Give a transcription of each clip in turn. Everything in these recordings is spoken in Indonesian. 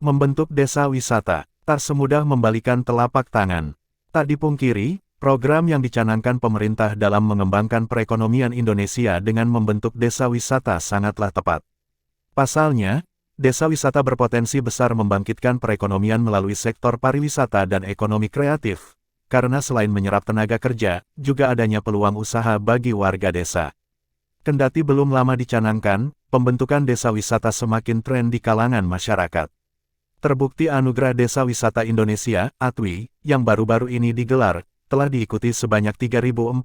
Membentuk desa wisata, tak semudah membalikan telapak tangan. Tak dipungkiri, program yang dicanangkan pemerintah dalam mengembangkan perekonomian Indonesia dengan membentuk desa wisata sangatlah tepat. Pasalnya, desa wisata berpotensi besar membangkitkan perekonomian melalui sektor pariwisata dan ekonomi kreatif, karena selain menyerap tenaga kerja, juga adanya peluang usaha bagi warga desa. Kendati belum lama dicanangkan, pembentukan desa wisata semakin tren di kalangan masyarakat. Terbukti Anugerah Desa Wisata Indonesia, ADWI, yang baru-baru ini digelar, telah diikuti sebanyak 3.419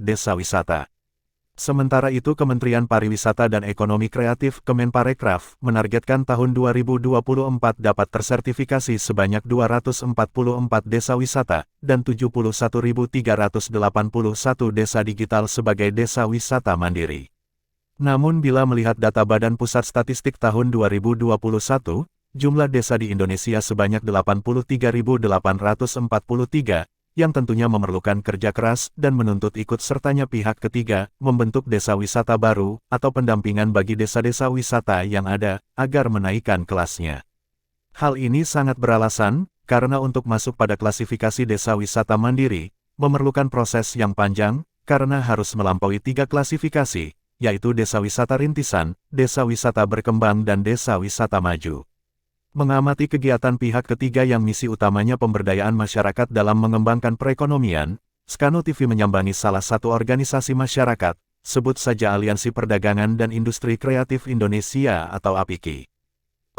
desa wisata. Sementara itu Kementerian Pariwisata dan Ekonomi Kreatif Kemenparekraf menargetkan tahun 2024 dapat tersertifikasi sebanyak 244 desa wisata, dan 71.381 desa digital sebagai desa wisata mandiri. Namun bila melihat data Badan Pusat Statistik tahun 2021, jumlah desa di Indonesia sebanyak 83.843, yang tentunya memerlukan kerja keras dan menuntut ikut sertanya pihak ketiga, membentuk desa wisata baru, atau pendampingan bagi desa-desa wisata yang ada, agar menaikkan kelasnya. Hal ini sangat beralasan, karena untuk masuk pada klasifikasi desa wisata mandiri, memerlukan proses yang panjang, karena harus melampaui 3 klasifikasi, yaitu desa wisata rintisan, desa wisata berkembang dan desa wisata maju. Mengamati kegiatan pihak ketiga yang misi utamanya pemberdayaan masyarakat dalam mengembangkan perekonomian, Skano TV menyambangi salah satu organisasi masyarakat, sebut saja Aliansi Perdagangan dan Industri Kreatif Indonesia atau APIKI.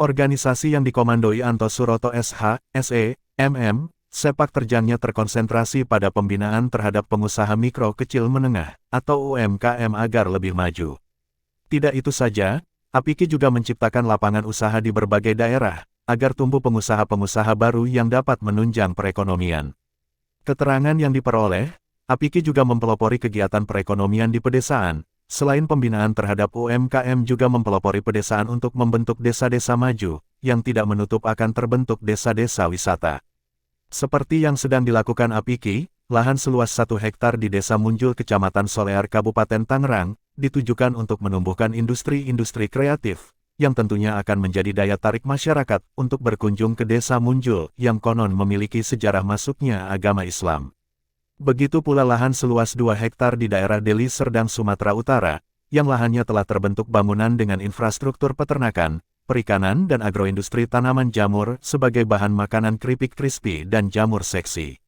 Organisasi yang dikomandoi Anto Suroto SH, SE, MM, sepak terjangnya terkonsentrasi pada pembinaan terhadap pengusaha mikro kecil menengah, atau UMKM agar lebih maju. Tidak itu saja, APIKI juga menciptakan lapangan usaha di berbagai daerah, agar tumbuh pengusaha-pengusaha baru yang dapat menunjang perekonomian. Keterangan yang diperoleh, APIKI juga mempelopori kegiatan perekonomian di pedesaan, selain pembinaan terhadap UMKM juga mempelopori pedesaan untuk membentuk desa-desa maju, yang tidak menutup akan terbentuk desa-desa wisata. Seperti yang sedang dilakukan APIKI, lahan seluas 1 hektar di Desa Munjul Kecamatan Solear Kabupaten Tangerang, ditujukan untuk menumbuhkan industri-industri kreatif, yang tentunya akan menjadi daya tarik masyarakat untuk berkunjung ke Desa Munjul yang konon memiliki sejarah masuknya agama Islam. Begitu pula lahan seluas 2 hektar di daerah Deli Serdang Sumatera Utara, yang lahannya telah terbentuk bangunan dengan infrastruktur peternakan, perikanan dan agroindustri tanaman jamur sebagai bahan makanan keripik crispy dan jamur seksi.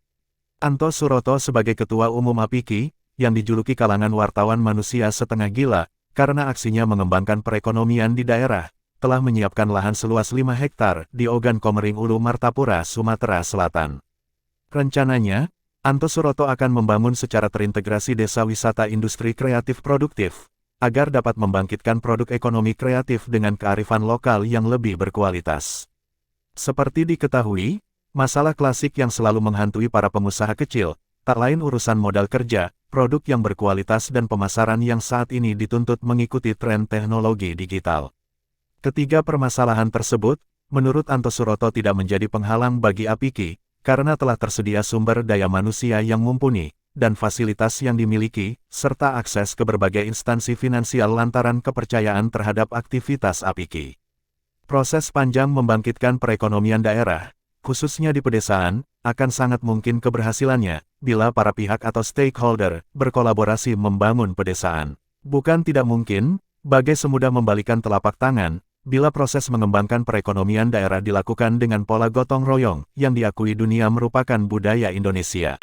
Anto Suroto sebagai Ketua Umum APIKI, yang dijuluki kalangan wartawan manusia setengah gila, karena aksinya mengembangkan perekonomian di daerah, telah menyiapkan lahan seluas 5 hektar di Ogan Komering Ulu Martapura, Sumatera Selatan. Rencananya, Anto Suroto akan membangun secara terintegrasi desa wisata industri kreatif produktif, agar dapat membangkitkan produk ekonomi kreatif dengan kearifan lokal yang lebih berkualitas. Seperti diketahui, masalah klasik yang selalu menghantui para pengusaha kecil, tak lain urusan modal kerja, produk yang berkualitas dan pemasaran yang saat ini dituntut mengikuti tren teknologi digital. Ketiga permasalahan tersebut, menurut Anto Suroto tidak menjadi penghalang bagi APIKI, karena telah tersedia sumber daya manusia yang mumpuni, dan fasilitas yang dimiliki, serta akses ke berbagai instansi finansial lantaran kepercayaan terhadap aktivitas APIKI. Proses panjang membangkitkan perekonomian daerah, khususnya di pedesaan, akan sangat mungkin keberhasilannya, bila para pihak atau stakeholder berkolaborasi membangun pedesaan. Bukan tidak mungkin, bagai semudah membalikan telapak tangan, bila proses mengembangkan perekonomian daerah dilakukan dengan pola gotong royong, yang diakui dunia merupakan budaya Indonesia.